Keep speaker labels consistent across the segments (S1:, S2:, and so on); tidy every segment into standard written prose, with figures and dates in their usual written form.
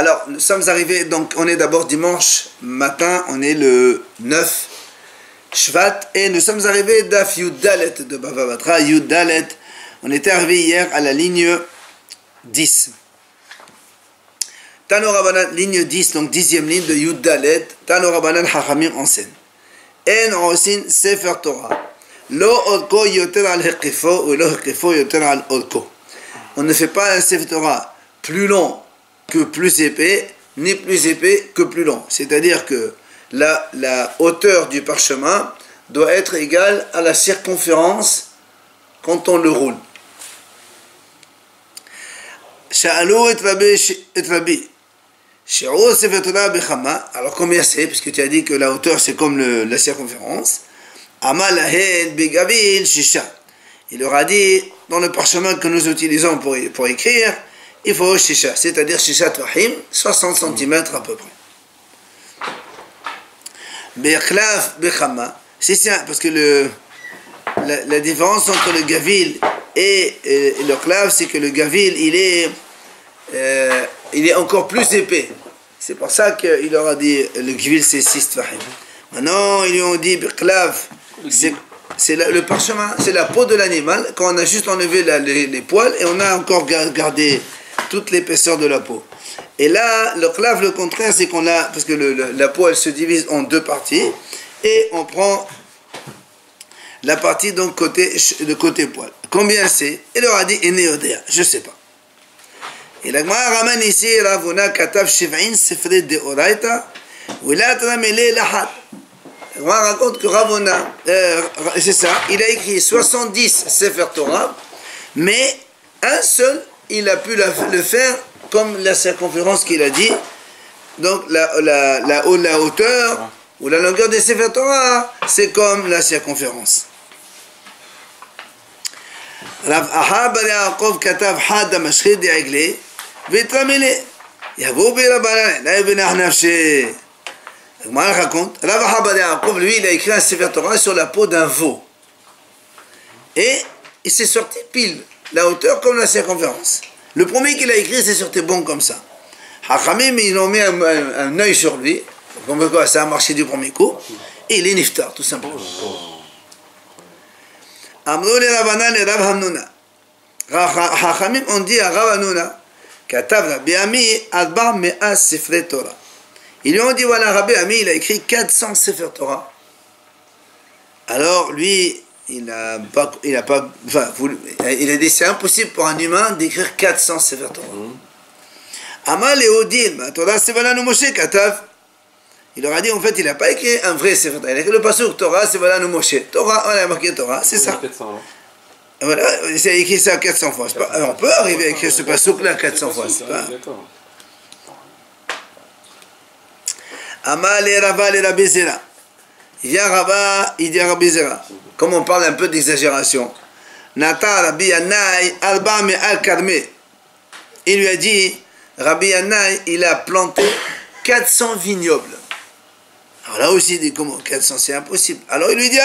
S1: Alors, nous sommes arrivés, donc on est d'abord dimanche matin, on est le 9 Shvat, et nous sommes arrivés d'Af Yuddalet de Bava Batra, Yuddalet. On était arrivé hier à la ligne 10. Tano Rabbanan, ligne 10, donc 10e ligne de Yuddalet, Tano Rabbanan Chachamim enseigne. En osin Sefer Torah, lo odko yoter al hekifo, ou lo hekifo yoter al odko. On ne fait pas un Sefer Torah plus long que plus épais, ni plus épais que plus long. C'est-à-dire que la hauteur du parchemin doit être égale à la circonférence quand on le roule. Alors combien c'est, puisque tu as dit que la hauteur c'est comme la circonférence. Il leur a dit, dans le parchemin que nous utilisons pour écrire, il faut shisha, c'est-à-dire shisha tvahim, 60 cm à peu près. Be'klaf be'chama, c'est ça, parce que la différence entre le gavil et le klaf, c'est que le gavil, il est encore plus épais. C'est pour ça qu'il leur a dit, le gavil c'est 6 tvahim. Maintenant, ils lui ont dit, be'klaf, c'est le parchemin, c'est la peau de l'animal, quand on a juste enlevé les poils, et on a encore gardé toute l'épaisseur de la peau. Et là, le clave, le contraire, c'est qu'on a, parce que la peau, elle se divise en deux parties, et on prend la partie donc de côté poil. Combien c'est? Il leur a dit Enéodéa, je ne sais pas. Et la Gemara ramène ici, Ravuna Katav Shiv'in Sefret de Oraita, Wilat Ramele Lahat. La Gemara raconte que Ravuna, c'est ça, il a écrit 70 Sefer Torah, mais un seul, il a pu le faire comme la circonférence qu'il a dit. Donc la hauteur ou la longueur des Sefer Torah, c'est comme la circonférence. Rav Aha bar Yaakov katav had mashchid d'Aigle v'etramele yavo b'Rabbanan la ibn Ahnaf she. Comment raconte Rav Aha bar Yaakov, lui, il a écrit un Sefer Torah sur la peau d'un veau. Et il s'est sorti pile la hauteur comme la circonférence. Le premier qu'il a écrit, c'est sorti bon comme ça. Hachamim, ils ont mis un œil sur lui, comme quoi ça a marché du premier coup, et il est niftar, tout simplement. Amrou le Rabbanan et Rav Hamnuna. Hachamim ont dit à Rav Hamnuna, Katav Rabbi Ami, Adbar Me'as Sifre Torah. Ils lui ont dit, voilà, Rabbi Ami, il a écrit 400 Sefer Torah. Alors, lui, il a dit c'est impossible pour un humain d'écrire 400 Sefer Torah. Amal et Odin, Torah Sevalanu Moshe Katav. Il leur a dit en fait il n'a pas écrit un vrai Sefer Torah. Il a écrit le pasuk Torah Sevalanu Moshe. Torah, on a marqué Torah, c'est ça. Voilà, il a écrit ça 400 fois. On peut arriver à écrire ce pasuk là 400 fois. Amal et Rava et Rabbi Zera. Il vient Rava, il dit à Rabbi Zera. Comme on parle un peu d'exagération. Nata Rabbi Yanai Alba me al Karmé. Il lui a dit, Rabbi Yanai, il a planté 400 vignobles. Alors là aussi, il dit comment 400, c'est impossible. Alors il lui dit,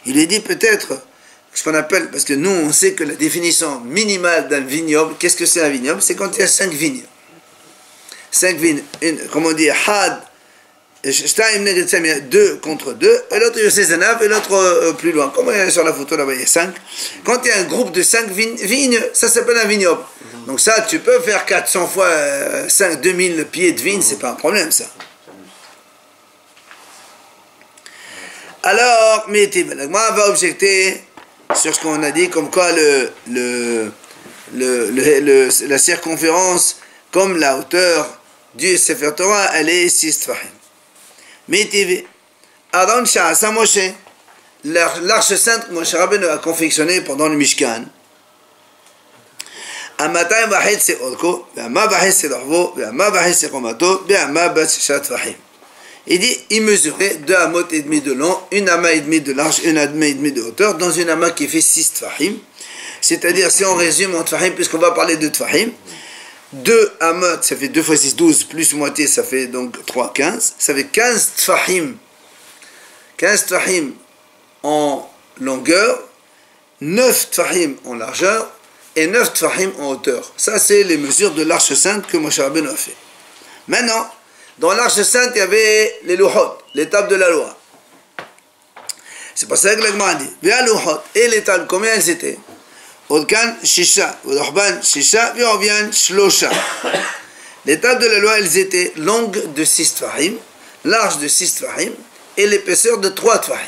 S1: il lui dit peut-être, ce qu'on appelle, parce que nous on sait que la définition minimale d'un vignoble, qu'est-ce que c'est un vignoble? C'est quand il y a 5 vignes. 5 vignes, comme on dit, had, 2 contre 2, et l'autre c'est Zanav, et l'autre plus loin. Comme il y a sur la photo là-bas, il y a 5. Quand il y a un groupe de 5 vignes, ça s'appelle un vignoble. Donc ça, tu peux faire 400 fois 2000 pieds de vigne, c'est pas un problème ça. Alors, mais moi va objecter sur ce qu'on a dit, comme quoi la circonférence, comme la hauteur du Sefer Torah, elle est 6 tfahim. Mais Aaron Sha'asa Moshe, l'arche sainte que Moshe Rabbeinu a confectionnée pendant le Mishkan. Amatay vahid se orko, ve'ama vahid se larvo, ve'ama vahid se komato, ve'ama bat shishat vahim. Il dit, il mesurait 2 amot et demi de long, 1 amas et demi de large, 1 amas et demi de hauteur, dans une amas qui fait 6 tfahim. C'est-à-dire, si on résume en tfahim, puisqu'on va parler de tfahim, 2 amot, ça fait 2 fois 6, 12, plus moitié, ça fait donc 3, 15. Ça fait 15 tfahim. 15 tfahim en longueur, 9 tfahim en largeur, et 9 tfahim en hauteur. Ça, c'est les mesures de l'Arche Sainte que Moshe Rabbeinu a fait. Maintenant, dans l'Arche Sainte, il y avait les louhot, les tables de la loi. C'est pas ça que l'Agma dit. Bien louhot, et les tables, combien elles étaient? Odkan, Shisha, Odorban, Shisha, Viorbian, Shlosha. Les tables de la loi, elles étaient longues de 6 tfahim, larges de 6 tfahim, et l'épaisseur de 3 tfahim.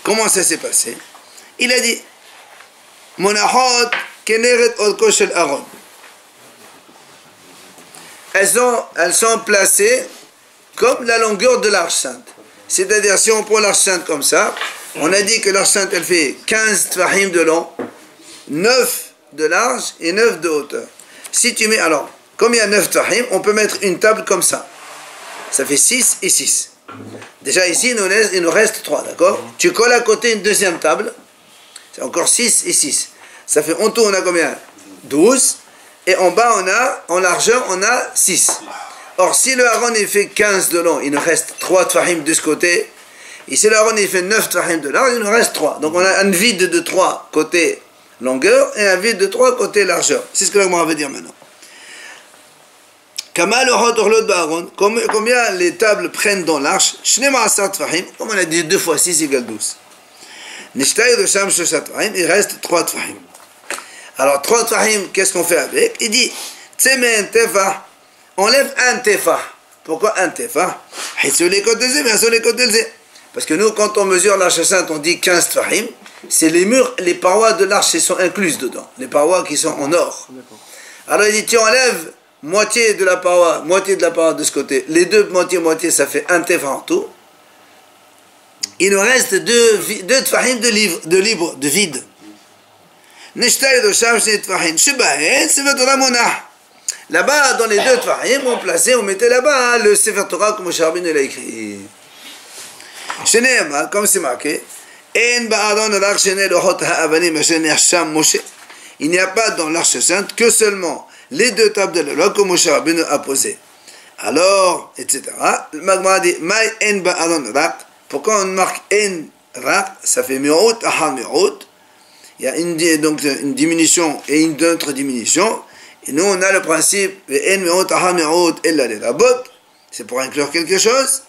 S1: Comment ça s'est passé? Il a dit Monahot keneret odko shel Aaron. Elles sont placées comme la longueur de l'Arche Sainte. C'est-à-dire, si on prend l'Arche Sainte comme ça, on a dit que l'Arche Sainte, elle fait 15 tfahim de long, 9 de large et 9 de hauteur. Si tu mets, alors, comme il y a 9 tfahim, on peut mettre une table comme ça. Ça fait 6 et 6. Déjà ici, il nous reste 3, d'accord? Tu colles à côté une deuxième table, c'est encore 6 et 6. Ça fait, en tout, on a combien? 12. Et en bas, en largeur, on a 6. Or, si le haron, il fait 15 de long, il nous reste 3 tfahim de ce côté. Et si le haron, il fait 9 tfahim de large, il nous reste 3. Donc, on a un vide de 3 côté longueur et un vide de 3 côté largeur. C'est ce que l'agma veut dire maintenant. Combien les tables prennent dans l'arche? Comme on a dit 2 fois 6 égale 12. Il reste 3 tfahim. Alors 3 tfahim, qu'est-ce qu'on fait avec? Il dit, enlève un tefah. Pourquoi un tefah? Parce que nous, quand on mesure l'arche sainte, on dit 15 tfahim. C'est les murs, les parois de l'arche sont incluses dedans. Les parois qui sont en or. Alors il dit, tu enlèves moitié de la paroi de ce côté. Les deux moitié, ça fait un tefah en tout. Il nous reste 2 tfahim de vide. Là-bas, dans les 2 tfahim, on mettait là-bas le Sefer Torah comme Moshe Rabbeinu l'a écrit. Comme c'est marqué, il n'y a pas dans l'Arche Sainte que seulement les 2 tables de la loi que Moshe Rabbeinu a posées. Alors, etc. Le Magma dit, pourquoi on marque en rak? Ça fait mi'out, aha mi'out. Il y a donc une diminution et une autre diminution. Et nous, on a le principe, en mi'out, aha mi'out, ella les rabot. C'est pour inclure quelque chose.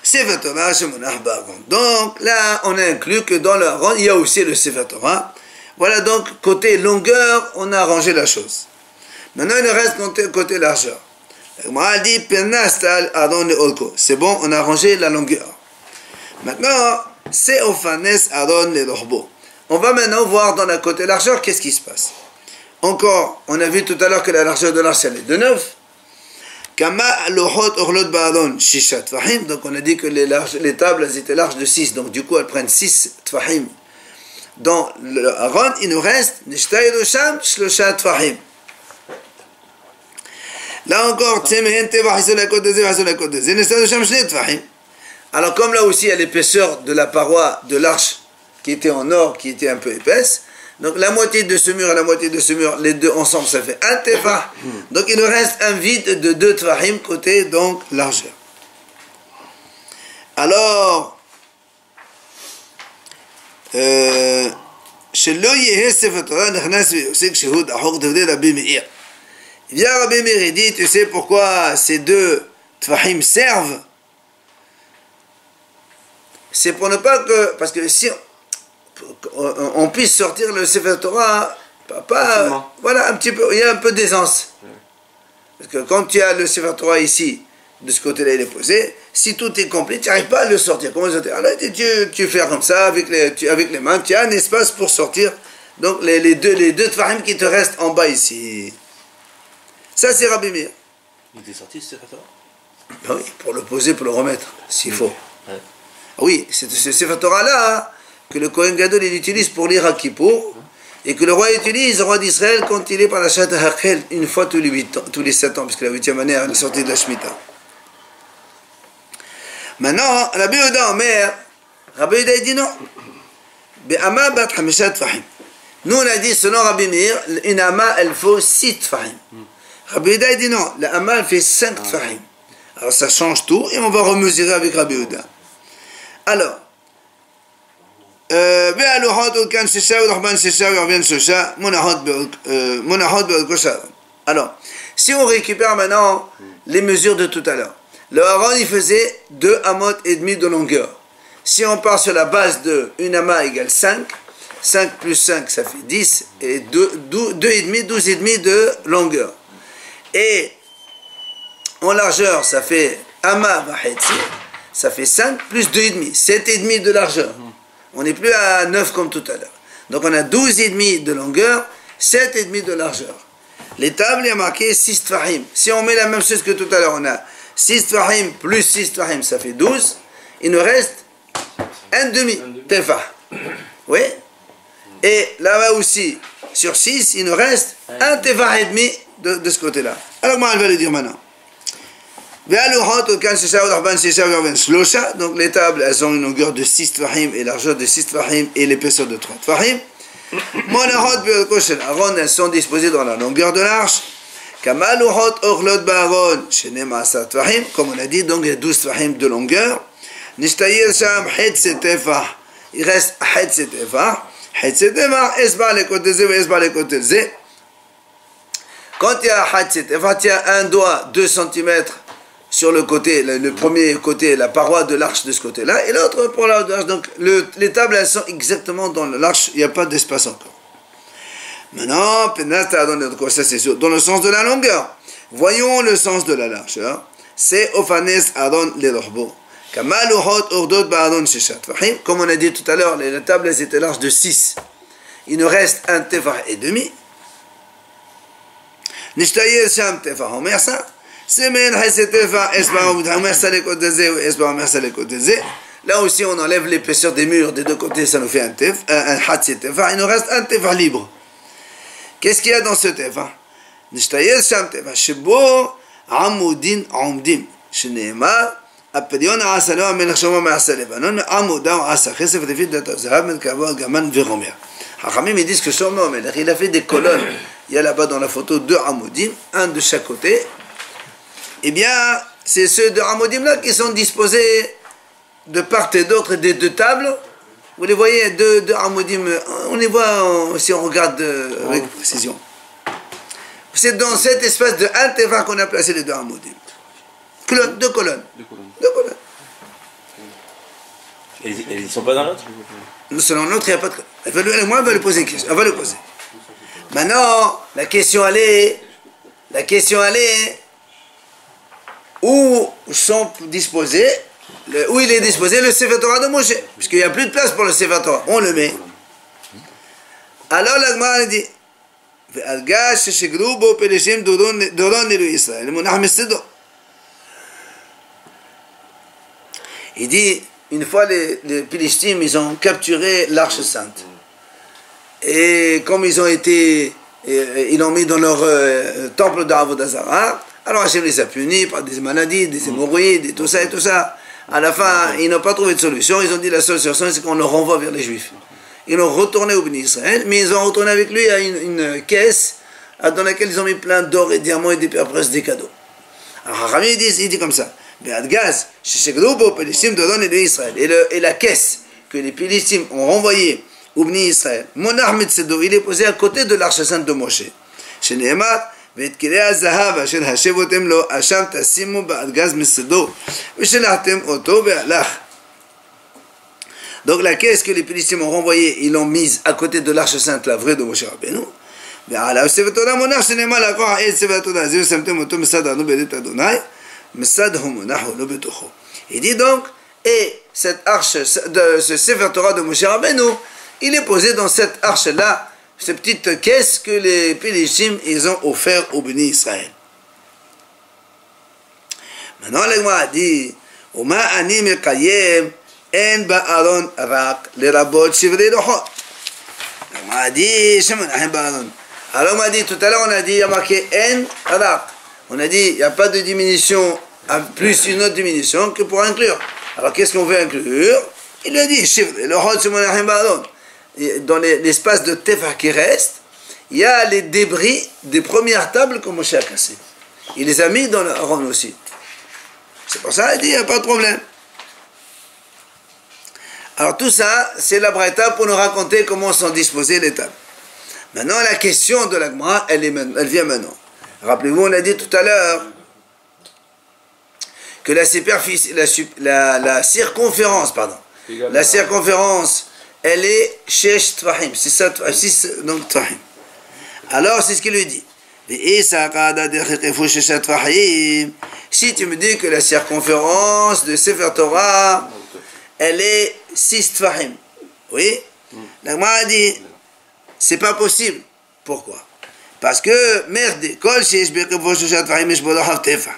S1: Sefer Torah, shemonach ba'aron. Donc là, on a inclus que dans le haron, il y a aussi le Sefer Torah. Voilà donc, côté longueur, on a arrangé la chose. Maintenant, il nous reste côté largeur. C'est bon, on a arrangé la longueur. Maintenant, c'est Ophanes Aaron le Lorbo. On va maintenant voir dans la côté largeur, qu'est-ce qui se passe. Encore, on a vu tout à l'heure que la largeur de l'arche, elle est de 9. Donc on a dit que les tables, elles étaient larges de 6. Donc du coup, elles prennent 6 tfahim. Dans le Aaron, il nous reste là encore, alors comme là aussi il y a l'épaisseur de la paroi de l'arche qui était en or, qui était un peu épaisse, donc la moitié de ce mur et la moitié de ce mur, les deux ensemble, ça fait un tefah. Donc il nous reste un vide de 2 tefahim côté donc largeur. Alors, chez l'oyer Sefer Torah, il vient Rabbi Meir et dit, tu sais pourquoi ces 2 tefahim servent? C'est pour ne pas que, parce que si on puisse sortir le Sefer Torah, voilà, un petit peu, il y a un peu d'aisance. Parce que quand tu as le Sefer Torah ici, de ce côté-là il est posé, si tout est complet, tu n'arrives pas à le sortir. Comment sortir? Alors tu fais comme ça, avec les mains, tu as un espace pour sortir, donc les deux tfahim qui te restent en bas ici. Ça c'est Rabbi Meir.
S2: Il était sorti ce Sefer Torah?
S1: Ben oui, pour le poser, pour le remettre, s'il faut. Ouais. Oui, c'est ce Sefer Torah-là, hein, que le Kohen Gadol il utilise pour lire à Kippour, et que le roi utilise, le roi d'Israël, quand il est par la Shat HaHakel, une fois tous les 7 ans, puisque la 8e année, elle est sortie de la Shemitah. Maintenant, Rabbi Yehuda Omer, Rabbi Yehuda dit non. Be'ama bat hamishat tfahim. Nous on a dit, selon Rabbi Meir, une ama elle faut 6 tfahim. Rabbi Yehuda dit non, la ama elle fait 5 tfahim. Alors ça change tout, et on va remesurer avec Rabbi Yehuda. Alors, Alors, si on récupère maintenant les mesures de tout à l'heure, le Aaron il faisait 2 amot et demi de longueur. Si on part sur la base de 1 ama égale 5, 5 plus 5 ça fait 10, et 2 et demi, 12 et demi de longueur. Et en largeur ça fait ama vahitsi, ça fait 5 plus 2 et demi, 7 et demi de largeur. On n'est plus à 9 comme tout à l'heure. Donc on a 12 et demi de longueur, 7 et demi de largeur. Les tables, il y a marqué 6 tfahim. Si on met la même chose que tout à l'heure, on a 6 tfahim plus 6 tfahim, ça fait 12. Il nous reste un demi tefah. Oui. Et là-bas aussi, sur 6, il nous reste un tefah et demi de ce côté-là. Alors moi, je vais le dire maintenant. Donc les tables, elles ont une longueur de 6 tfahim et largeur de 6 tfahim et l'épaisseur de 3 tfahim. Aaron, elles sont disposées dans la longueur de l'arche. Comme on a dit, donc il y a 12 tfahim de longueur. Il reste quand il y a il y a un doigt 2 cm sur le côté, le premier côté, la paroi de l'arche de ce côté-là, et l'autre pour la l'arche. Donc les tables, elles sont exactement dans l'arche, il n'y a pas d'espace encore. Maintenant, ça c'est dans le sens de la longueur. Voyons le sens de la largeur. C'est Ofanes Adon Lelorbo. Comme on a dit tout à l'heure, les tables elles étaient larges de 6. Il nous reste un tefah et demi. Nishtayel Sham tefah Omer ça. Là aussi on enlève l'épaisseur des murs des deux côtés, ça nous fait un hatsi tefah. Il nous reste un tefah libre. Qu'est-ce qu'il y a dans ce tefah? Nishtayel Sham tefah Shebo Amudin Omdim Shneemar הפדיון העשה לו המלך שלמה מעשה לבנון מעמודה הוא עשה כסף לפי דת הזהב מן כעבור גמן ורומר. חכמים disent que Shlomo המלך il a fait des colonnes. Il y a là-bas dans la photo 2 amoudim, un de chaque côté. Eh bien, c'est ceux 2 amoudim là qui sont disposés de part et d'autre des 2 tables. Vous les voyez, 2 amoudim, on les voit si on regarde avec précision. C'est dans cet espace de un tefah qu'on a placé les 2 amoudim. 2 colonnes.
S2: Et ils ne sont pas dans l'autre?
S1: Selon l'autre, il n'y a pas de... Moi, elle va le poser une question. Elle va le poser. Maintenant, la question elle est... Où sont disposés... Où il est disposé le Sefer Torah de Moshe? Puisqu'il n'y a plus de place pour le Sefer Torah. On le met. Alors, la Gemara elle dit... והרגש ששגרו בו פלשים דורון אלוהי ישראל, מונח מסדו. Il dit, une fois les Philistines, ils ont capturé l'arche sainte. Et comme ils ont été, ils l'ont mis dans leur temple d'Avodazara, alors Hachem les a punis par des maladies, des hémorroïdes, et tout ça et tout ça. À la fin, ils n'ont pas trouvé de solution. Ils ont dit la seule solution, c'est qu'on le renvoie vers les Juifs. Ils l'ont retourné au Béni Israël, mais ils ont retourné avec lui à une caisse dans laquelle ils ont mis plein d'or et diamants et des pierres précieuses, des cadeaux. Alors Hachem il dit comme ça. Et la caisse que les Philistines ont renvoyée au Bni Israël, il est posé à côté de l'arche sainte de Moshe. Donc la caisse que les Philistines ont renvoyée, ils l'ont mise à côté de l'arche sainte, la vraie de Moshe Rabbeinu. Il dit donc, et cette arche, ce Sefer Torah de Moshe Rabbeinu, il est posé dans cette arche-là, cette petite caisse que les Philistines ils ont offert au Béni Israël. Maintenant, le Gemara dit, Oma ani mekayem en ba'aron rak lerabot shivri lochot. Le Gemara dit, Shemon ahem ba'aron. Alors on m'a dit, tout à l'heure on a dit, il y a marqué en rak. On a dit, il n'y a pas de diminution, plus une autre diminution que pour inclure. Alors qu'est-ce qu'on veut inclure? Il a dit, dans l'espace de Tefah qui reste, il y a les débris des premières tables que Moshe a cassées. Il les a mis dans l'Aaron aussi. C'est pour ça qu'il dit, il n'y a pas de problème. Alors tout ça, c'est la Braïta pour nous raconter comment sont disposées les tables. Maintenant, la question de la Gemara, elle vient maintenant. Rappelez-vous, on a dit tout à l'heure que la circonférence, la circonférence, elle est Shesh Tvahim, c'est ça, 6 donc Tvahim. Alors, c'est ce qu'il lui dit. Si tu me dis que la circonférence de Sefer Torah, elle est 6 Tvahim, oui, la Gemara dit, c'est pas possible. Pourquoi? Parce que, merde, Kol Shesh Bekevo Sheshat Tvahim Eshbodochav Tefa.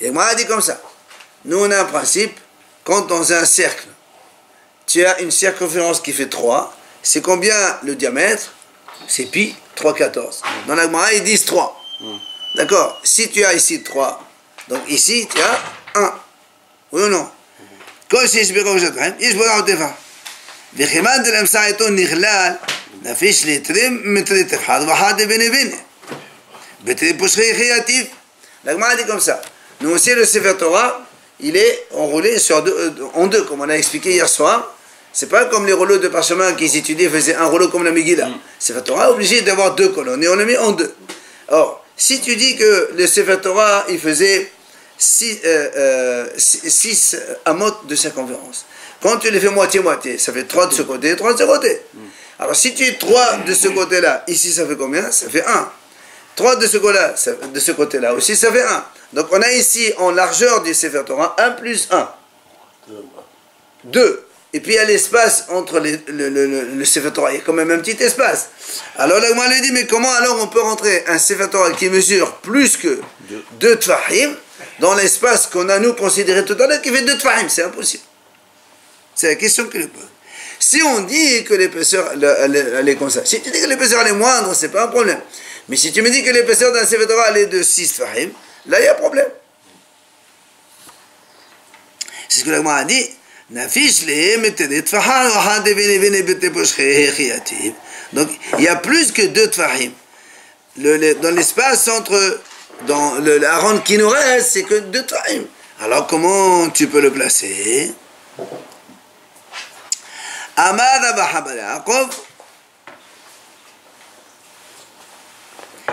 S1: Et la Gemara dit comme ça. Nous, on a un principe, quand dans un cercle, tu as une circonférence qui fait 3, c'est combien le diamètre? C'est pi, 3,14. Dans la Gemara, ils disent 3. D'accord? Si tu as ici 3, donc ici, tu as 1. Oui ou non? Quand c'est Shbiro Jatran, il faut avoir des fins. Vechemad de l'Amsaïton Nirlal, la fiche les trim, mettez Tefhad, Wahad de Benevene. Beté Pochri créatif. La Gemara dit comme ça. Nous aussi, le Sefer Torah, il est enroulé en deux, comme on a expliqué hier soir. C'est pas comme les rouleaux de parchemin qui s'étudiaient, faisaient un rouleau comme la Megillah. Sefer Torah est obligé d'avoir 2 colonnes, et on l'a mis en 2. Or, si tu dis que le Sefer Torah, il faisait 6 amot de circonférence, quand tu les fais moitié-moitié, ça fait 3 de ce côté et 3 de ce côté. Alors, si tu es 3 de ce côté-là, ici, ça fait combien? Ça fait 1. 3 de ce côté-là aussi, ça fait 1. Donc, on a ici, en largeur du Sefer Torah, 1 plus 1. 2. Et puis il y a l'espace entre le Sefer Torah, il y a quand même un petit espace. Alors là, moi, lui dit, mais comment alors on peut rentrer un Sefer Torah qui mesure plus que 2 Tfahim dans l'espace qu'on a nous considéré tout à l'heure qui fait 2 Tfahim? C'est impossible. C'est la question qu'il pose. Si on dit que l'épaisseur, elle est comme ça, si tu dis que l'épaisseur est moindre, c'est pas un problème. Mais si tu me dis que l'épaisseur d'un Sefer Torah elle est de 6 Tfahim, là il y a un problème. C'est ce que la Gemara a dit. Donc, il y a plus que 2 tfahim. Dans l'espace dans le haron qui nous reste, c'est que 2 tfahim. Alors, comment tu peux le placer?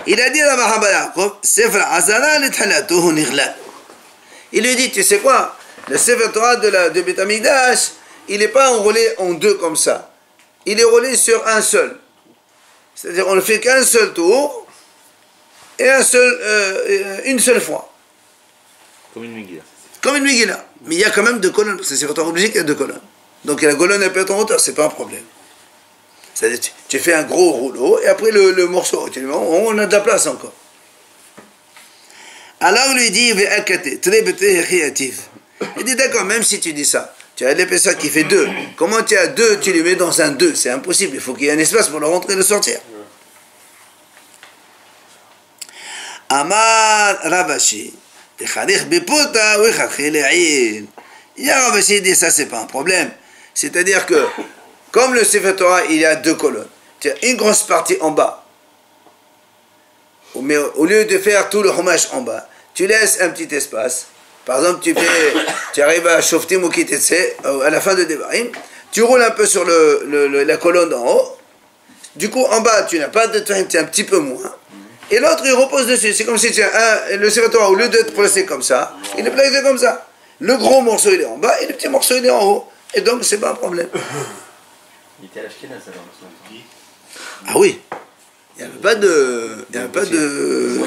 S1: Il a dit à Mahaba Yaakov, il lui dit, tu sais quoi? Le Sefer Torah de Beth Amikdash, il n'est pas enroulé en 2 comme ça. Il est roulé sur un seul. C'est-à-dire, on ne fait qu'un seul tour et une seule fois.
S2: Comme une Megillah.
S1: Comme une Megillah. Mais il y a quand même 2 colonnes, parce que c'est Sefer Torah obligé qu'il y a 2 colonnes. Donc la colonne elle peut être en hauteur, c'est pas un problème. C'est-à-dire, tu fais un gros rouleau et après le morceau, on a de la place encore. Alors il lui dit, il dit d'accord, même si tu dis ça, tu as l'épaisseur qui fait 2. Comment tu as 2, tu les mets dans un 2? C'est impossible, il faut qu'il y ait un espace pour le rentrer et le sortir. Amar Ravashi, Ravashi dit ça, c'est pas un problème. C'est-à-dire que, comme le Sefer Torah, il y a 2 colonnes, tu as une grosse partie en bas. Mais au lieu de faire tout le hommage en bas, tu laisses un petit espace. Par exemple, tu arrives à Shoftim ou Kitetse, à la fin de Devarim, tu roules un peu sur la colonne en haut. Du coup, en bas, tu n'as pas de time, tu es un petit peu moins. Et l'autre, il repose dessus. C'est comme si tu as le Sefer Torah, au lieu d'être placé comme ça, il est placé comme ça. Le gros morceau, il est en bas, et le petit morceau, il est en haut. Et donc, c'est pas un problème.
S2: Il était à l'Ashkenaz alors.
S1: Ah oui. Il n'y avait pas de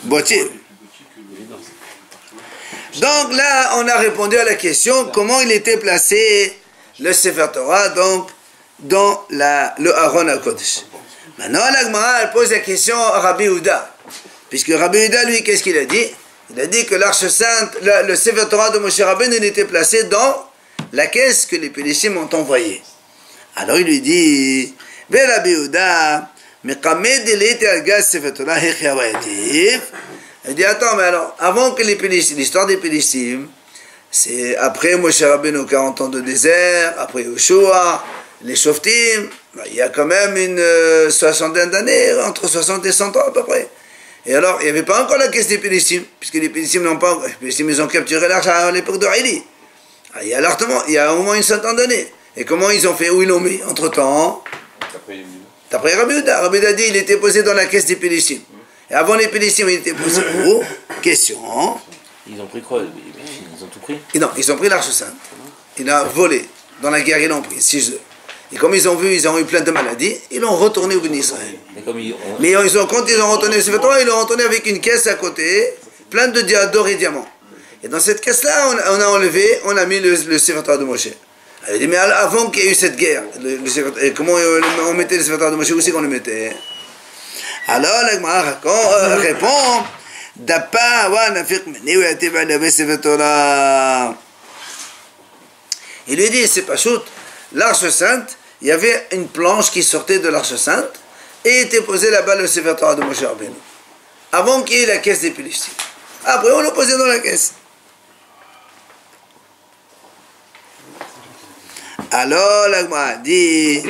S1: boîtier. Donc là, on a répondu à la question comment il était placé le Sefer Torah donc dans le Aron HaKodesh. Maintenant, la Gemara, elle pose la question à Rabbi Yehuda. Puisque Rabbi Yehuda, lui, qu'est-ce qu'il a dit? Il a dit que l'Arche Sainte, le Sefer Torah de Moshe Rabbeinu, il était placé dans la caisse que les Péléchim ont envoyée. Alors il lui dit, Rabbi Yehuda, il dit, attends, mais alors, avant que l'histoire des Péléchim, c'est après Moshe Rabbeinu 40 ans de désert, après Yoshua, les Shoftim, il y a quand même une soixantaine d'années, entre 60 et 100 ans à peu près. Et alors, il n'y avait pas encore la caisse des Péléchim, puisque les Péléchim n'ont pas, les Péléchim, ils ont capturé l'arche à l'époque de Haïli. Ah, il y a l'avortement, il y a au moins une centaine d'années. Et comment ils ont fait? Où ils l'ont mis entre-temps? D'après Rabbi Yehuda. Rabbi Yehuda dit il était posé dans la caisse des Péléchim. Et avant les Péléchim, il était posé où? Question.
S2: Ils ont pris quoi? Ils ont tout pris?
S1: Et non, ils ont pris l'Arche Sainte. Il a volé. Dans la guerre, ils l'ont pris, 6 œufs. Et comme ils ont vu, ils ont eu plein de maladies, ils l'ont retourné au Béni Israël. Mais quand ils ont retourné le Sefer Torah, ils l'ont retourné avec une caisse à côté, pleine de d'or et diamants. Et dans cette caisse-là, on a enlevé, on a mis le Sefer Torah de Moshe. Elle dit, mais avant qu'il y ait eu cette guerre, comment on mettait le Sefer Torah de Moshe? Où c'est qu'on le mettait? Alors, la Gemara répond, Dapa, wa nafiq meni, wa yatiba levé Sefer Torah. Il lui dit, c'est pas shoot, l'Arche Sainte, il y avait une planche qui sortait de l'Arche Sainte et était posée là-bas le Sefer Torah de Moshe Rabbeinu. Avant qu'il y ait la caisse des Péléchim. Après, on l'a posé dans la caisse. Alors, la Gemara dit,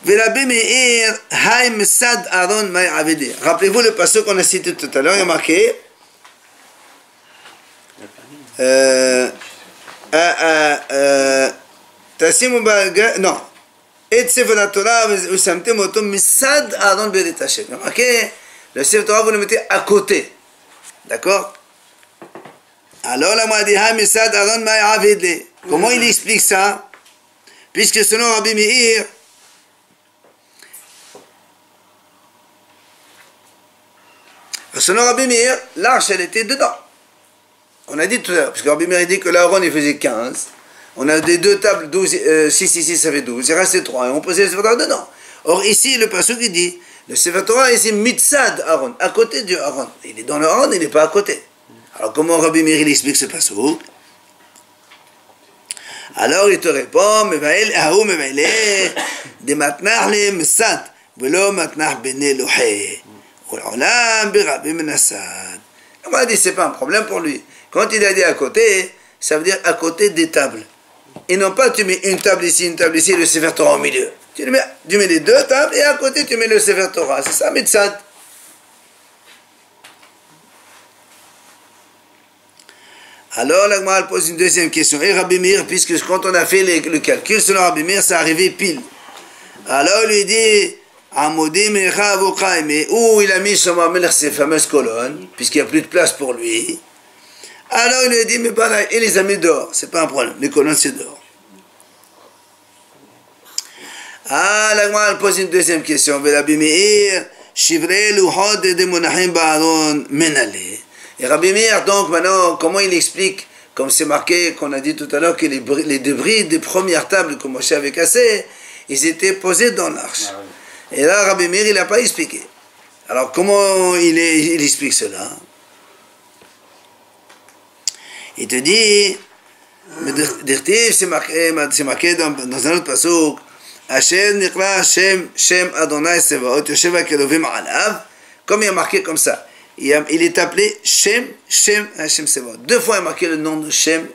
S1: Rabbi Meir, Haïm Sad Aaron May Avedi. Rappelez-vous le passage qu'on a cité tout à l'heure, il y a marqué, non. Et Sefer Torah, vous samtem otom misad Aaron Berit Hashem. Remarquez, le Sefer Torah, vous le mettez à côté. D'accord? Alors, la Gemara dit, ha misad Aaron May Avedi. Comment il explique ça? Puisque selon Rabbi Meir, l'arche, elle était dedans. On a dit tout à l'heure, parce que Rabbi Meir dit que l'Aaron, il faisait 15. On a des deux tables, 12, 6 ici, ça fait 12. Il restait 3, et on posait le Sefer Torah dedans. Or, ici, le passage qui dit, le Sefer Torah, ici, mitzad Aaron, à côté du Aaron. Il est dans le Aaron, il n'est pas à côté. Alors, comment Rabbi Meir, il explique ce passage? Alors, il te répond, Mevaïl, Ahou, Mevaïl, de matnar le misad, velo matnar bene lohé. Olam, birabi menassad. On m'a dit, c'est pas un problème pour lui. Quand il a dit à côté, ça veut dire à côté des tables. Et non pas tu mets une table ici, le Sefer Torah au milieu. Tu mets les deux tables et à côté tu mets le Sefer Torah. C'est ça, mitzad. Alors la Gemara pose une deuxième question. Et Rabbi Meir, puisque quand on a fait le calcul, selon Rabbi Meir, ça arrivait pile. Alors il lui dit, Amodi Mecha Avokai, mais où il a mis son Mamelech ces fameuses colonnes, puisqu'il n'y a plus de place pour lui. Alors il lui a dit, mais voilà, il les a mis dehors, c'est pas un problème, les colonnes c'est dehors. Ah, la Gemara pose une deuxième question. Rabbi Meir, Shivrei Luhod de Monachim Ba'aron Menale. Et Rabbi Meir, donc maintenant, comment il explique, comme c'est marqué, qu'on a dit tout à l'heure, que les débris des premières tables que Moshe avait cassées, ils étaient posés dans l'arche. Et là, Rabbi Meir, il n'a pas expliqué. Alors, comment il explique cela? Il te dit, c'est marqué dans un autre passage, Hashem Nikra Hashem Shem Adonai Sevaot Yoshev Kelovim Alav, comme il est marqué comme ça. Il est appelé Shem Hashem Sevaot. 2 fois il est marqué le nom de Shem.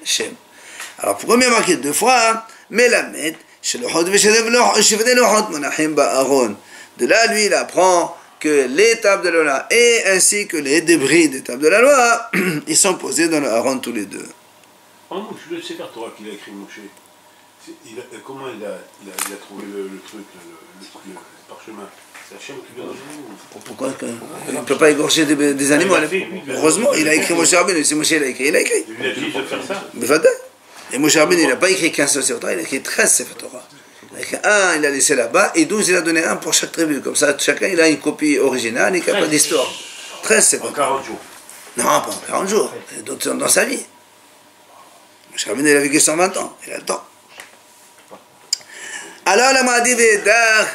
S1: Alors pourquoi il est marqué 2 fois? Melamed Shelohot Veshevdei Lohot Monachim Ba'aron. De là, lui, il apprend que les tables de la loi et ainsi que les débris des tables de la loi, ils sont posés dans le haron tous les deux.
S3: En Moshe, le Sefer Torah qu'il a écrit Moshe, comment il a trouvé le truc, le parchemin? C'est Hachem qui l'a donné?
S1: Pourquoi il ne peut pas égorger des animaux? Heureusement, il a écrit Moshe Rabbeinu. Si Moshe l'a écrit, il a écrit.
S3: Il a dit de faire ça?
S1: Mais et Moshe Rabbeinu, il n'a pas écrit 15 Sefer Torah, il a écrit 13 Sefer Torah. Un, il a laissé là-bas, et 12, il a donné un pour chaque tribu. Comme ça, chacun, il a une copie originale, et qu'il n'y a pas d'histoire. 13, c'est pas.
S3: En 40 jours.
S1: Non, pas en 40 jours. D'autres sont dans sa vie. Moshe Rabbeinu, il a vécu 120 ans. Il a le temps. Alors, la Mahdi Védar,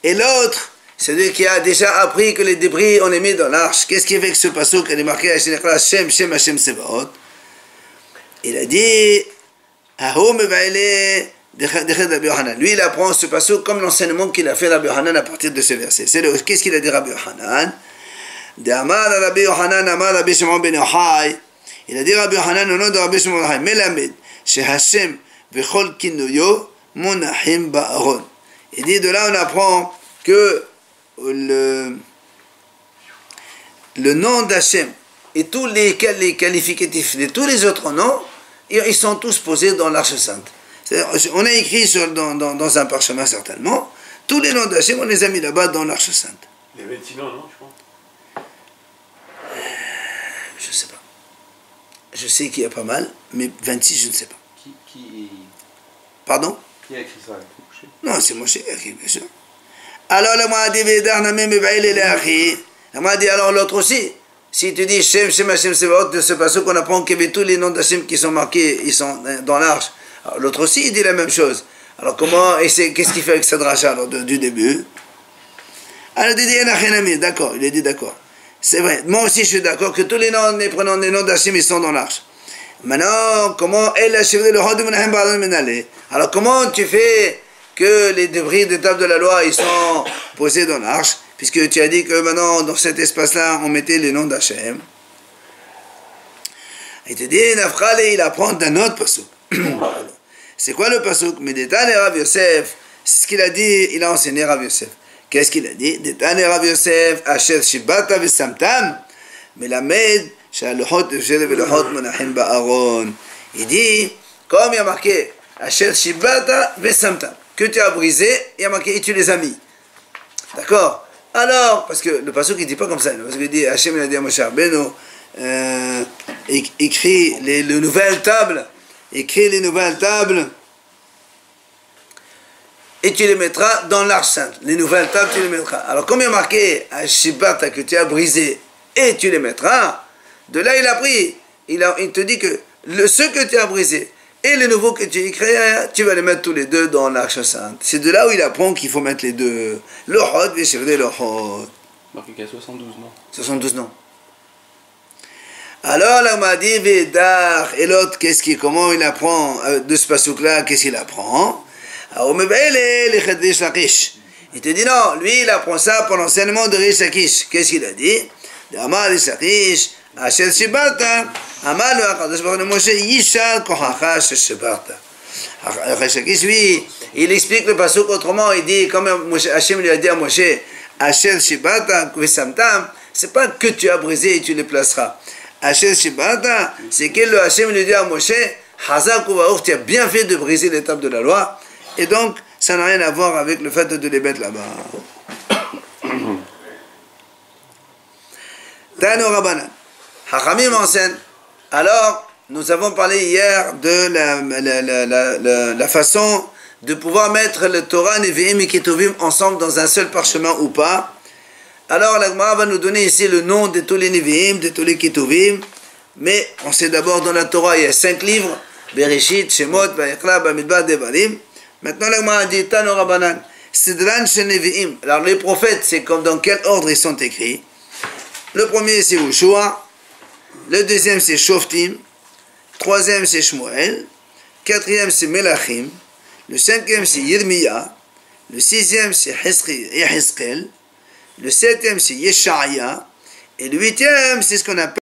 S1: et l'autre, celui qui a déjà appris que les débris, on les mis dans l'arche. Qu'est-ce qui fait que ce passage, qu'il est marqué à Shem, Hashem, Sevaot? Il a dit, Ahom Evaïle. Lui, il apprend ce passage comme l'enseignement qu'il a fait Rabbi Yohanan à partir de ce verset. Qu'est-ce qu'il a dit Rabbi Yohanan? Il a dit Rabbi Yohanan au nom de Rabbi Shimon ben Yochai, Melamed, Hashem vechol kinoyo monachim ba'aron. Il dit de là on apprend que le nom d'Hachem et tous les qualificatifs de tous les autres noms, ils sont tous posés dans l'Arche Sainte. On a écrit dans un parchemin certainement, tous les noms d'Hachem, on les a mis là-bas dans l'Arche Sainte.
S3: Il y a 26 noms, non, je pense.
S1: Je ne sais pas. Je sais qu'il y a pas mal, mais 26, je ne sais pas. Pardon?
S2: Qui a écrit ça?
S1: Non, c'est Moshe qui a écrit, bien sûr. Alors, le m'a dit, alors l'autre aussi. Si tu dis Shem, Shem, Hashem, Sevaot, de ce passage qu'on apprend qu'il y avait tous les noms d'Hachem qui sont marqués, ils sont dans l'arche. L'autre aussi, il dit la même chose. Alors comment, et qu'est-ce qu'il fait avec cette rachat alors, du début? Alors il dit, d'accord, il a dit d'accord. C'est vrai, moi aussi je suis d'accord que tous les noms, les prénoms des noms d'Hachem, ils sont dans l'arche. Maintenant, comment alors comment tu fais que les débris des tables de la loi, ils sont posés dans l'arche? Puisque tu as dit que maintenant, dans cet espace-là, on mettait les noms d'Hachem. Il te dit, il apprend d'un autre pasuk. C'est quoi le pasuk? Médétan et Rav Yosef. C'est ce qu'il a dit, il a enseigné Rav Yosef. Qu'est-ce qu'il a dit? Détan et Rav Yosef, Asher Shibata Vesamtam, Melamed, Shaluhot Veluhot Monachim Ba'aron. Il dit, comme il y a marqué, Asher Shibata Vesamtam, que tu as brisé, il y a marqué, et tu les as mis. D'accord? Alors, parce que le pasuk il ne dit pas comme ça, parce qu'il dit, Hachem il a dit à Moshe Rabbeinu, écris les nouvelles tables, et tu les mettras dans l'arche sainte. Les nouvelles tables, tu les mettras. Alors, comme il y a marqué, Shibata, que tu as brisé, et tu les mettras, de là il a pris, il te dit que ce que tu as brisé, et les nouveaux que tu écris, tu vas les mettre tous les deux dans l'arche sainte. C'est de là où il apprend qu'il faut mettre les deux. Le Hod, le Hod.
S2: Marqué qu'il y a 72 noms.
S1: 72 noms. Alors, là, on m'a dit, Védar, et l'autre, comment il apprend de ce pasouk-là, qu'est-ce qu'il apprend? Il te dit non, lui, il apprend ça pour l'enseignement de Rish Lakish. Qu'est-ce qu'il a dit? Amar Rish Lakish, Asher Shibata. Amal le Moshe Yisha Kohacha Shebarta. Lui, il explique le pasuk autrement. Il dit, comme Hachem lui a dit à Moshe, Asher Shibata Vesamtam, c'est pas que tu as brisé et tu les placeras. Asher Shibata, c'est que le Hachem lui dit à Moshe, Hazak Uvaour, tu as bien fait de briser l'étape de la loi. Et donc, ça n'a rien à voir avec le fait de les mettre là-bas. Tano Rabbanan. Hachamim enseigne. Alors, nous avons parlé hier de la façon de pouvoir mettre le Torah, Nevi'im et Ketuvim ensemble dans un seul parchemin ou pas. Alors, la Gemara va nous donner ici le nom de tous les Nevi'im, de tous les Ketuvim. Mais on sait d'abord dans la Torah, il y a 5 livres, Bereshit, Shemot, Vayikra, Bamidbar, Devarim. Maintenant, la Gemara dit, Tano Rabbanan, Sidran Shel Nevi'im. Alors, les prophètes, c'est comme dans quel ordre ils sont écrits. Le premier, c'est Ushua. Le deuxième, c'est Shoftim. Troisième, c'est Shmuel. Quatrième, c'est Melachim. Le cinquième, c'est Yirmiya. Le sixième, c'est Yehezkel. Le septième, c'est Yeshaya. Et le huitième, c'est ce qu'on appelle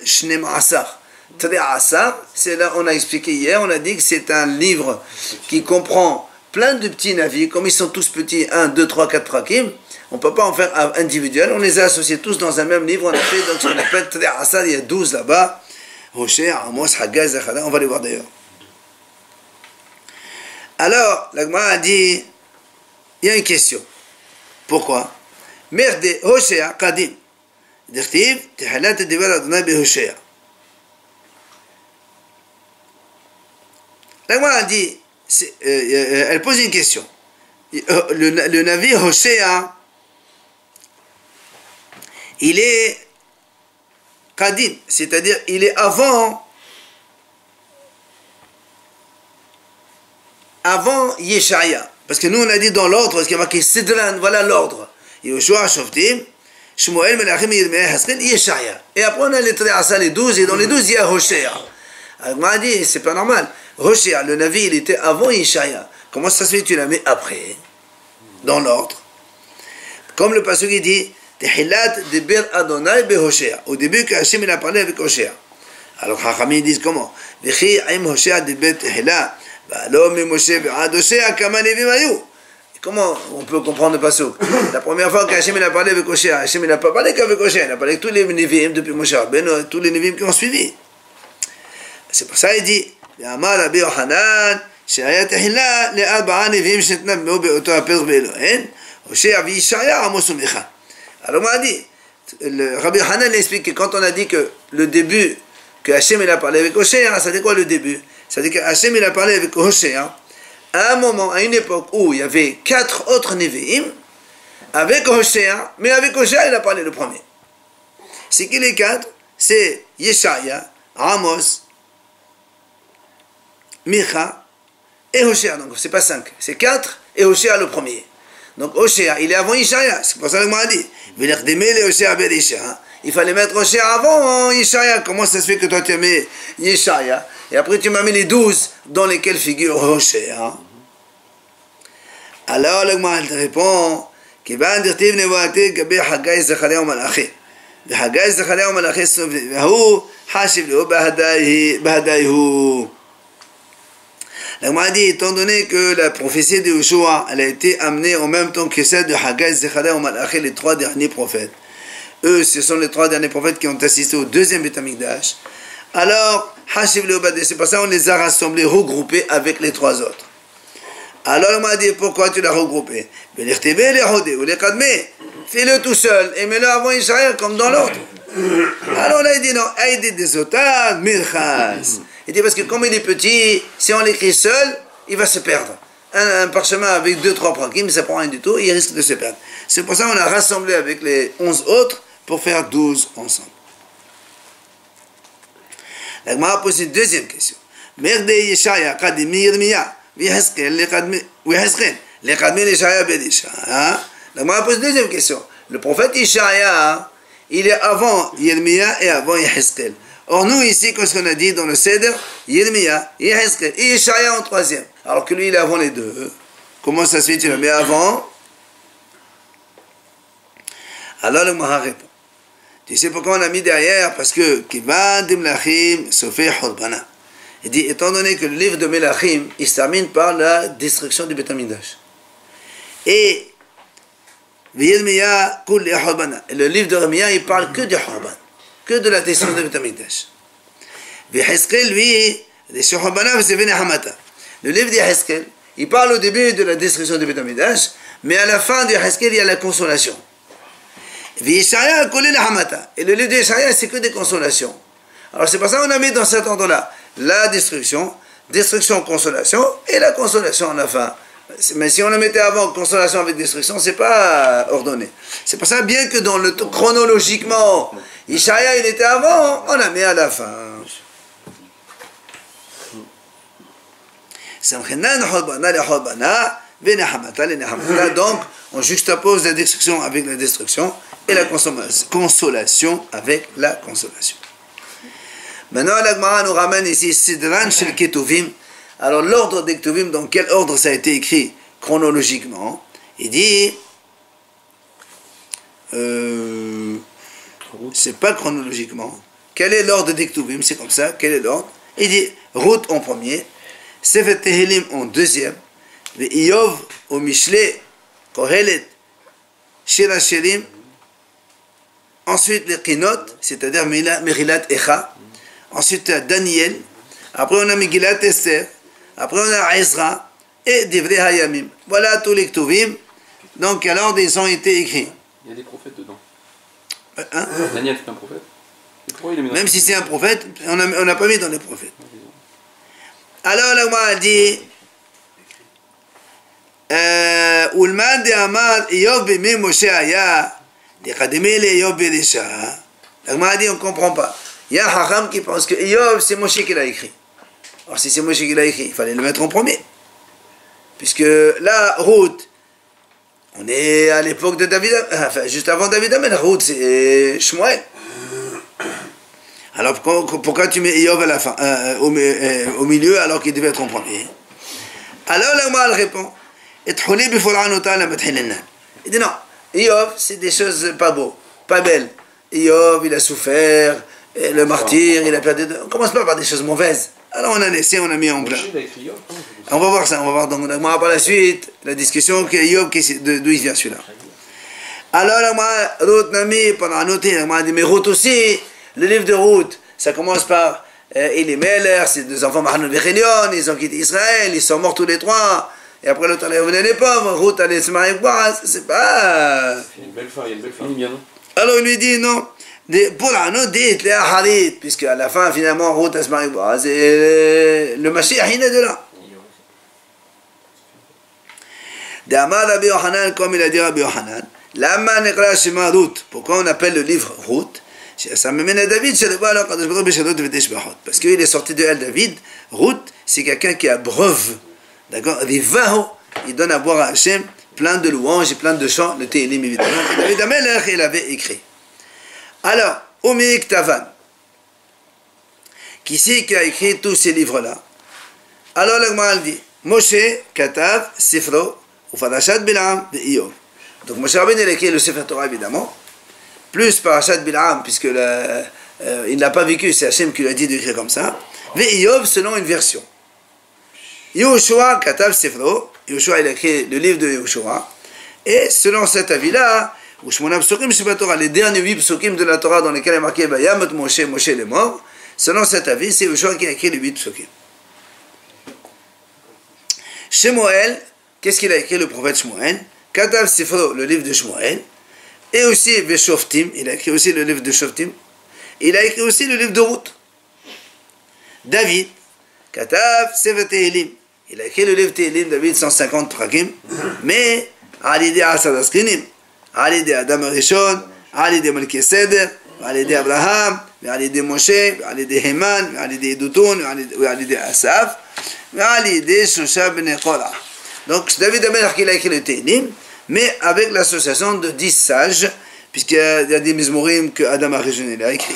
S1: Shnem Asar. Tre Asar, c'est là, on a expliqué hier, on a dit que c'est un livre qui comprend plein de petits navires, comme ils sont tous petits, 1, 2, 3, 4 trakim. On ne peut pas en faire individuel, on les a associés tous dans un même livre, on a fait donc ce qu'on appelle Tre Asar, il y a 12 là-bas. Hosher, Amos, Haggai, Zechariah, on va les voir d'ailleurs. Alors, la Gemara a dit, il y a une question. Pourquoi? Merde, Hosea, Kadim. Dirtiv, Tehalat, Devar, Adonai, Behosea. La Gemara a dit, elle pose une question. Le navire Hosea, il est Kadim, c'est-à-dire il est avant Yeshaya. Parce que nous on a dit dans l'ordre, parce qu'il y a marqué Sidran, voilà l'ordre. Yoshua, Shoftim, Shmuel, Melachim, Yirmiyah, Haskel, Yeshaya. Et après on a les Treasa, les 12, et dans les 12 il y a Hosea. Alors on m'a dit, c'est pas normal. Hosea, le navire, il était avant Yeshaya. Comment ça se fait que tu l'as mis après? Dans l'ordre. Comme le passage il dit, Tehilat de Bir Adonai be Hosea. Au début, que Hachem il a parlé avec Hosea. Alors, Hachamim disent comment? Vechi im Hosea de Bet Tehilat. L'homme et Moshe ve'ad Hosea kama nevim ayu. Comment on peut comprendre le passage? La première fois qu'Hachem il a parlé avec Hosea, Hachem il n'a pas parlé qu'avec Hosea, il a parlé avec tous les Nevim depuis Moshe Rabbeinu, tous les Nevim qui ont suivi. C'est pour ça qu'il dit, Amar Rabbi Yochanan, שהיה תחילה לארבעה נביאים שנתנבאו באותו הפרק באלוהים, הושע וישעיה, עמוס ומיכה. Alors on a dit, le Rabbi Yochanan explique que quand on a dit que le début, que Hachem il a parlé avec Hoshea, ça dit quoi le début? Ça dit que Hachem il a parlé avec Hoshea à un moment, à une époque où il y avait 4 autres Nevi'im, avec Hoshea, mais avec Hoshea il a parlé le premier. C'est qui les 4? C'est Yeshaya, Amos, Micha, et Hoshea, donc c'est pas 5, c'est 4 et Hoshea le premier. Donc Hoshea, il est avant Yeshaya, c'est pour ça que moi dit, il fallait mettre Hoshea avant Yeshaya. Comment ça se fait que toi tu as mis Yeshaya et après tu m'as mis les 12 dans lesquels figure Hoshea? Alors le Gemara répond, כיוון דכתיב נבואתי לגבי חגי זכריה ומלאכי וחגי זכריה ומלאכי והוא חשיב לו בהדי הוא. La Gemara dit, étant donné que la prophétie de Yeshua, elle a été amenée en même temps que celle de Haggai, Zechariah et Malachi, les 3 derniers prophètes. Eux, ce sont les 3 derniers prophètes qui ont assisté au deuxième Beth Amikdash. Alors, Hashiv Leobadé, c'est pour ça qu'on les a rassemblés, regroupés avec les 3 autres. Alors, on m'a dit, pourquoi tu l'as regroupé? Fais-le tout seul et mets-le avant Israël comme dans l'autre. Alors, on a dit non, Aïdé des otages, Milchas. Il dit parce que comme il est petit, si on l'écrit seul, il va se perdre. Un parchemin avec 2-3 prakim, ça prend rien du tout, il risque de se perdre. C'est pour ça qu'on a rassemblé avec les 11 autres pour faire 12 ensemble. La Gemara pose une deuxième question. Merde Yeshaya, Kadimi Yirmiya, Viheskel, Lekadmi Yeshaya Bedisha. La Gemara pose une deuxième question. Le prophète Yeshaya, il est avant Yirmiya et avant Yeheskel. Or nous ici, qu'est-ce qu'on a dit dans le Seder? Yirmiya, Yeheskel et Yeshaya en 3e. Alors que lui, il est avant les 2. Comment ça se fait, tu le mets avant? Alors le Maha répond. Tu sais pourquoi on l'a mis derrière? Parce que Kivan de Melachim se fait Horbana. Il dit, étant donné que le livre de Melachim, il se termine par la destruction du Beth Amikdash. Et Yirmiya, Kul et Horbana. Et le livre de Yirmiya, il parle que de Horban, que de la destruction du Beth Amikdash. Yeheskel, lui, c'est Horbana, c'est Vene Hamata. Le livre d'Yeheskel, il parle au début de la destruction du Beth Amikdash, mais à la fin d'Yeheskel, il y a la consolation. Et le livre d'Yeshaya, c'est que des consolations. Alors c'est pour ça qu'on a mis dans cet ordre-là la destruction, consolation, et la consolation à la fin. Mais si on le mettait avant, consolation avec destruction, c'est pas ordonné. C'est pour ça, bien que dans le chronologiquement, Yeshaya, il était avant, on l'a mis à la fin. Donc, on juxtapose la destruction avec la destruction et la consolation avec la consolation. Maintenant, la Gemara nous ramène ici Sidran Shel Ketuvim. Alors, l'ordre des Ketuvim, dans quel ordre ça a été écrit chronologiquement? Il dit, c'est pas chronologiquement. Quel est l'ordre des Ketuvim? C'est comme ça. Quel est l'ordre? Il dit, Ruth en premier, Sefer Tehilim en 2e, Iyov au Mishlei, Kohelet, Shir HaShirim, ensuite les Kinot, c'est-à-dire Merilat Echa, ensuite Daniel, après on a Megillat Esther, après on a Ezra et Divrei Hayamim. Voilà tous les Ketuvim, donc à l'ordre ils ont été écrits.
S2: Il y a des prophètes dedans.
S1: Hein?
S2: Daniel c'est un prophète.
S1: Même si c'est un prophète, on n'a pas mis dans les prophètes. Alors la Gemara dit Ulman de Amar Iyov b'mim Moshe Aya Dekademi le Iyov b'Elisha. La Gemara dit on ne comprend pas. Il y a un Hacham qui pense que Iyov c'est Moshe qui l'a écrit. Alors si c'est Moshe qui l'a écrit, il fallait le mettre en premier. Puisque là, Ruth, on est à l'époque de David, enfin juste avant David Amelech, Ruth c'est Shmuel. Alors pourquoi tu mets Iyov à la fin, au milieu alors qu'il devait être en premier? Alors la Gemara répond, il dit non, Iyov c'est des choses pas beaux, pas belles. Iyov il a souffert, le martyr, il a perdu. On commence pas par des choses mauvaises. Alors on a laissé, on a mis en plein. On va voir ça, on va voir donc la Gemara par la suite, la discussion que Iyov, d'où il vient celui-là. Alors la Gemara, Ruth n'a mis pendant un noté, la Gemara dit mais Ruth aussi. Le livre de Ruth, ça commence par Elimelech, ses deux enfants Mahanon et Chilion, ils ont quitté Israël, ils sont morts tous les trois. Et après l'autre, allait revenir les pauvres. Ruth allait se marier avec Boaz. C'est pas.
S2: Il y a une belle fin, il y a une belle famille, bien, non?
S1: Alors il lui dit non. Pour l'anneau, dites les Harit, puisque à la fin, finalement, Ruth elle se marie avec Boaz. Et le Mashiach, il est de là. D'Amar Rabbi Yohanan, comme il a dit Rabbi Yohanan, Lama Nekra Shema Ruth. Pourquoi on appelle le livre Ruth? Parce qu'il est sorti de elle, David. Ruth, c'est quelqu'un qui abreuve. D'accord? Il donne à boire à Hachem plein de louanges et plein de chants, le Télim évidemment. David Amelech, il avait écrit. Alors, Omik Tavan, qui c'est qui a écrit tous ces livres-là? Alors, le Gmaral dit Moshe, Katav, Sifro, Ufarashat Bilam, Iyov. Donc, Moshe Rabbeinu, il a écrit le Sefer Torah évidemment. Plus Parashat Bil'am, puisque il n'a pas vécu, c'est Hachem qui lui a dit d'écrire comme ça. Ve'Iyov, selon une version. Yehoshua, Katav Sefro, Yehoshua, il a écrit le livre de Yehoshua. Et selon cet avis-là, les derniers 8 psukim de la Torah dans lesquels il est marqué Vayamot Moshe, Moshe est mort. Selon cet avis, c'est Yehoshua qui a écrit les 8 psukim. Shemuel, qu'est-ce qu'il a écrit le prophète Shemuel? Katav Sefro, le livre de Shemuel. Et aussi Veshoftim, il a écrit aussi le livre de Shoftim. Il a écrit aussi le livre de Ruth. David, Katav Sefer Tehilim. Il a écrit le livre Tehilim, David, 150 prakim. Mais, Alidé Asad Askinim, Alidé Adam Rishon, Alidé Malki Seder, Alidé Abraham, Alidé Moshe, Alidé Heman, Alidé Edutun, Alidé Asaf, Alidé Shosha Ben Korah. Donc, David Amelech, il a écrit le Tehilim, mais avec l'association de 10 sages, puisqu'il y a des Mizmorim que Adam Arishon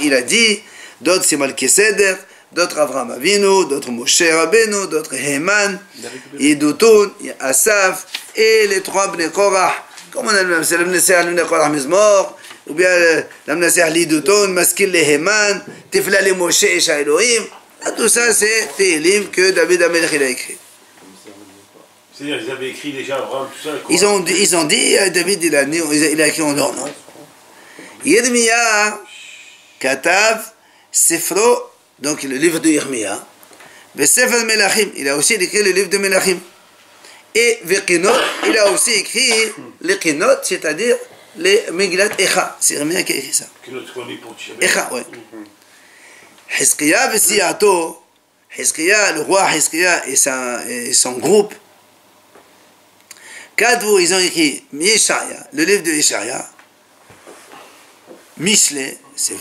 S1: il a dit, d'autres c'est Malki Seder, d'autres Avraham Avinu, d'autres Moshe Rabbeinu, d'autres Heman, Yedutun, Asaf, et les 3 Bnei Korah, comme on a le c'est l'Amneser Bnei Korah Mizmor, ou bien l'Amneser Yedutun, Maskil le Heman, Tifla le Moshe Esha Elohim, tout ça c'est Tehilim que David Amelech il a écrit.
S3: C'est-à-dire qu'ils avaient écrit déjà Abraham, tout ça.
S1: Ils ont dit, David, il a écrit en ordre. Yirmiya, Katav, Sefro, donc le livre de Yirmiya. Sefer Melachim, il a aussi écrit le livre de Melachim. Et Vekinot, il a aussi écrit les Kinot, c'est-à-dire les Megillat Echa. C'est Yirmiya qui a écrit ça.
S3: Kinot, qu'on dit pour Tisha B'Av.
S1: Echa, oui. Hizkiya Vesiyato, Hizkiya, le roi Hizkiya et son groupe, Kadvou, ils ont écrit Yeshaya, le livre de Yeshaya, Mishle, c'est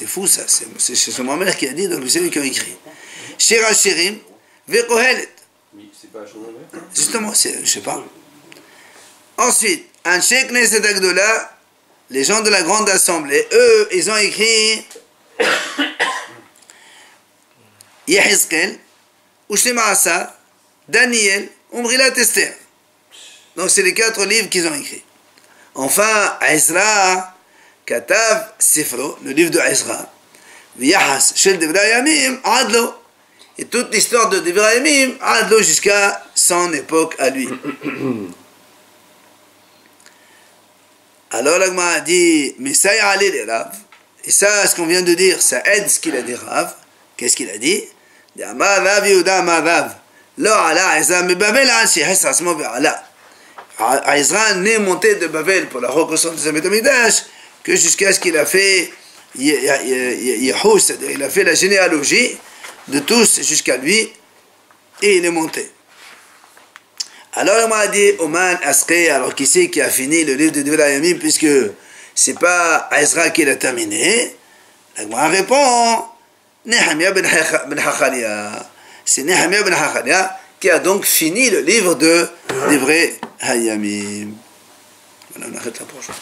S1: fou ça, c'est ce Mohamed qui a dit, donc c'est eux qui ont écrit. Shirachirim, Vekohelet.
S2: C'est pas Shlomo.
S1: Justement, je sais pas. Ensuite, Anshe Knesset Agdola, les gens de la grande assemblée, eux, ils ont écrit Yehezkel, Ushema Asa, Daniel, Umrilat Esther. Donc c'est les 4 livres qu'ils ont écrits. Enfin, Ezra, Katav, Sifro, le livre de Ezra, Yahas, Shel Devrei Yamim, Adlo. Et toute l'histoire de Devrei Yamim, Adlo jusqu'à son époque à lui. Alors l'Agma a dit, mais ça y est allé les Rav. Et ça, ce qu'on vient de dire, ça aide ce qu'il a dit Rav. Qu'est-ce qu'il a dit? Amar Rav Yehuda Amar Rav. Lo ala Ezra me Babel an shehes asmo ve'ala. Ezra n'est monté de Babel pour la reconstruction du Beth Amikdash que jusqu'à ce qu'il a fait Yehou, c'est-à-dire il a fait la généalogie de tous jusqu'à lui et il est monté. Alors on m'a dit Oman Askei, alors qui c'est qui a fini le livre de Devrei Yamim puisque c'est pas Ezra qui l'a terminé. La répond Nehemia ben Hachalia. C'est Nehemia ben Hachalia qui a donc fini le livre de Devrei Hayamim. Voilà, on arrête la prochaine.